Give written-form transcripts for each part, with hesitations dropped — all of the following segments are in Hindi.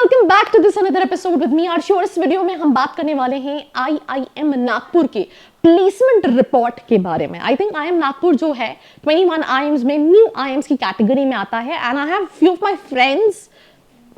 Welcome back to this another episode with me Aarshi. और इस वीडियो में हम बात करने वाले हैं आईआईएम नागपुर के प्लेसमेंट रिपोर्ट के बारे में। आई थिंक आईएम नागपुर जो है 21 आईएम्स में न्यू आईएम्स की कैटेगरी में आता है। And I have few of my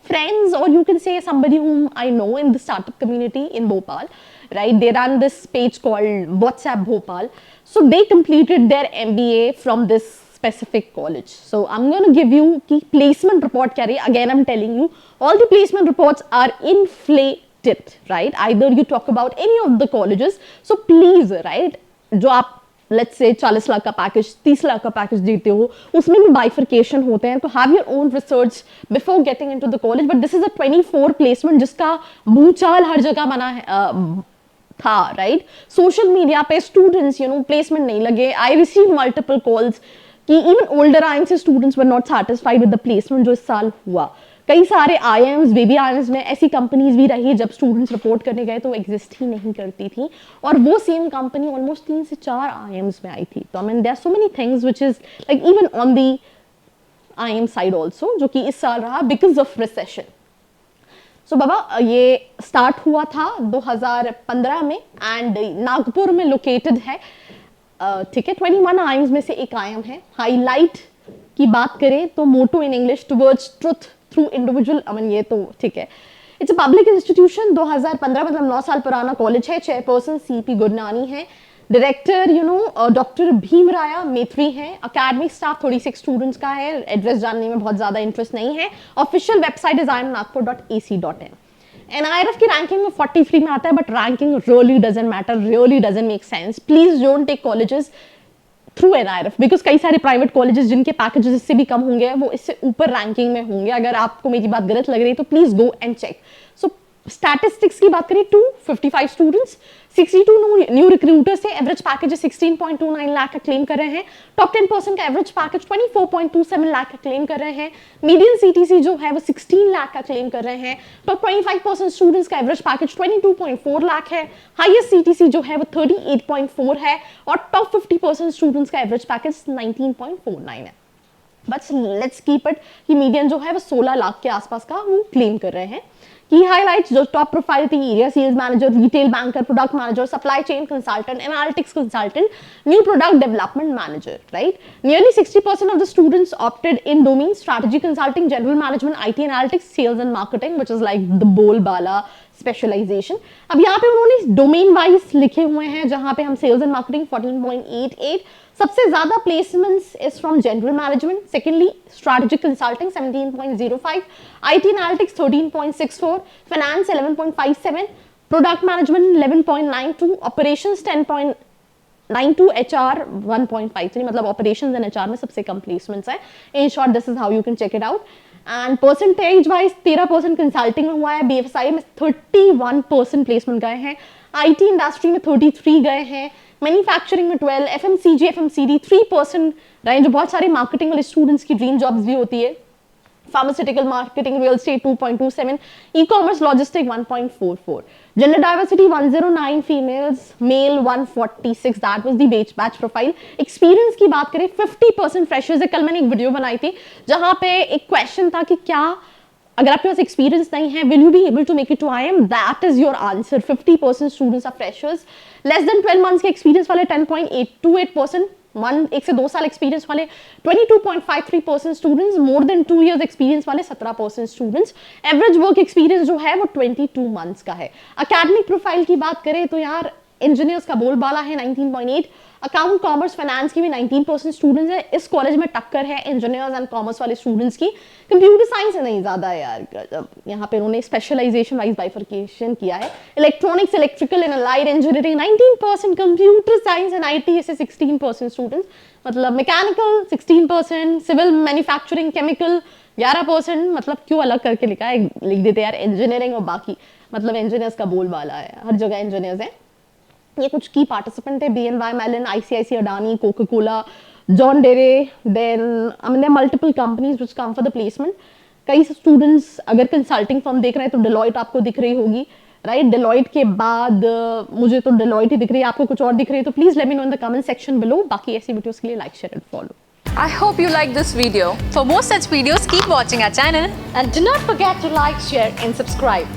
friends or you can say somebody whom I know in the startup community in Bhopal, right? They run this page called WhatsApp Bhopal. So they completed their MBA from this specific college. So I'm going to give you the placement report kya rahi. Again, I'm telling you, all the placement reports are inflated, right? Either you talk about any of the colleges. So please, right, जो आप लेट्स से 40 लाख का पैकेज 30 लाख का पैकेज देते हो उसमें भी बाइफर्केशन होते हैं, तो have your own research before getting into the college. But this is a 24 placement जिसका भूचाल हर जगह बना है था, राइट? सोशल मीडिया पे स्टूडेंट्स प्लेसमेंट नहीं लगे। आई रिसीव मल्टीपल कॉल्स कि इवन ओल्डर आईएम्स से students were not satisfied with the placement जो इस साल हुआ। कई सारे आईएम्स बेबी आईएम्स में ऐसी कंपनीज भी रही जब स्टूडेंट्स रिपोर्ट करने गए तो एग्जिस्ट ही नहीं करती थी, और वो सेम कंपनी ऑलमोस्ट 3 से 4 आईएम्स में आई थी। तो I mean there are so many things which is like even on the IM side also, जो कि इस साल रहा बिकॉज ऑफ रिसेशन। सो बाबा ये स्टार्ट हुआ था 2015 में एंड नागपुर में लोकेटेड है, ठीक है। 21 आईएम्स में से एक आईएम है। हाईलाइट की बात करें तो motto in English towards truth through individual, I mean ये तो ठीक है। इट्स अ पब्लिक इंस्टीट्यूशन, 2015 मतलब 9 साल पुराना कॉलेज है। चेयरपर्सन सीपी गुरनानी है। डायरेक्टर डॉक्टर भीमराया मेत्री हैं। अकेडमिक स्टाफ 36 स्टूडेंट्स का है। एड्रेस जानने में बहुत ज्यादा इंटरेस्ट नहीं है। Official website is imnagpur.ac.in। NIRF की रैंकिंग में 43 में आता है, but ranking really doesn't matter, really doesn't make sense. Please don't take colleges through NIRF because कई सारे प्राइवेट कॉलेजेस जिनके पैकेजेस इससे भी कम होंगे वो इससे ऊपर रैंकिंग में होंगे। अगर आपको मेरी बात गलत लग रही है तो please go and check. So statistics की बात करें 255 स्टूडेंट्स, 62 न्यू रिक्रूटर्स से एवरेज पैकेज 16.29 लाख का क्लेम कर रहे हैं। टॉप 10% का एवरेज पैकेज 24.27 लाख का क्लेम कर रहे हैं। मीडियन सीटीसी जो है वो 16 लाख का क्लेम कर रहे हैं। टॉप 25% स्टूडेंट्स का एवरेज पैकेज 22.4 लाख है। हाईएस्ट सीटीसी जो है वो 38.4 है और टॉप 50% स्टूडेंट्स का एवरेज पैकेज 19.49 है। बट लेट्स कीप इट कि मीडियन जो है वो 16 लाख के आसपास का वो क्लेम कर रहे हैं। की हाइलाइट्स जो टॉप प्रोफाइल थी, area sales manager, retail banker, product manager, supply chain consultant, analytics consultant, new product development manager, right? Nearly 60% of the students opted in domain strategy consulting, general management, IT analytics, sales and marketing, which is like the बोलबाला स्पेशलाइजेशन। अब यहाँ पे उन्होंने डोमेन वाइज लिखे हुए हैं, जहां पे हम सेल्स एंड मार्केटिंग 14.88, सबसे ज्यादा placements is from general management, secondly strategic consulting 17.05, IT analytics 13.64, finance 11.57, product management 11.92, operations 10.92, HR 1.53, मतलब ऑपरेशंस एंड HR में सबसे कम प्लेसमेंट्स है। In short this is how you can check it out. And percentage wise 13% consulting में हुआ है, BFSI में 31% प्लेसमेंट गए हैं, IT इंडस्ट्री में 33 गए हैं, मैन्युफैक्चरिंग में 12, FMCG FMCD 3%, राइट, जो बहुत सारे मार्केटिंग वाले स्टूडेंट्स की ड्रीम जॉब्स भी होती है। Pharmaceutical marketing, real estate 2.27, e-commerce logistic 1.44, gender diversity 109 females, male 146, that was the batch profile. Experience की बात करें 50% फ्रेशर्स है। कल मैंने एक वीडियो बनाई थी जहां पे एक क्वेश्चन था कि क्या अगर आपके पास एक्सपीरियंस नहीं है will you be able to make it to IIM, that is your answer. 50% students are freshers. Less than 12 months के एक्सपीरियंस वाले 10.828%, 1 से 2 साल एक्सपीरियंस वाले 22.53% students, more than 2 years experience वाले 17% स्टूडेंट्स। एवरेज वर्क एक्सपीरियंस जो है वो 22 मंथ्स का है। अकेडमिक प्रोफाइल की बात करें तो यार इंजीनियर्स का बोलबाला है 19.8, अकाउंट कॉमर्स फाइनेंस की भी 19% स्टूडेंट्स है। इस कॉलेज में टक्कर है इंजीनियर्स एंड कॉमर्स वाले स्टूडेंट्स की। कंप्यूटर साइंस नहीं ज्यादा है यार, यहाँ पे उन्होंने स्पेशलाइजेशन वाइज बाइफर्केशन किया है। Electronics, electrical and allied engineering 19%, computer science and IT ऐसे 16% स्टूडेंट्स, मतलब मैकेनिकल 16%, सिविल मैन्युफैक्चरिंग केमिकल 11%, मतलब क्यों अलग करके लिखा है, लिख देते यार इंजीनियरिंग और बाकी, मतलब इंजीनियर्स का बोलबाला है, हर जगह इंजीनियर्स हैं। ये कुछ की पार्टिसिपेंट थे, BNY Mellon, ICICI Adani, Coca Cola, John Deere, then I mean multiple companies which come for the placement. कई स्टूडेंट्स अगर कंसल्टिंग फर्म देख रहे हैं तो डेलॉयट आपको दिख रही होगी, राइट? डेलॉयट के बाद मुझे तो डेलॉयट ही दिख रही है, आपको कुछ और दिख रही है तो please let me know in the comment section below. बाकी ऐसी वीडियोस के लिए like share and follow. I hope you like this video. For more such videos, keep watching our channel. And do not forget to like, share and subscribe.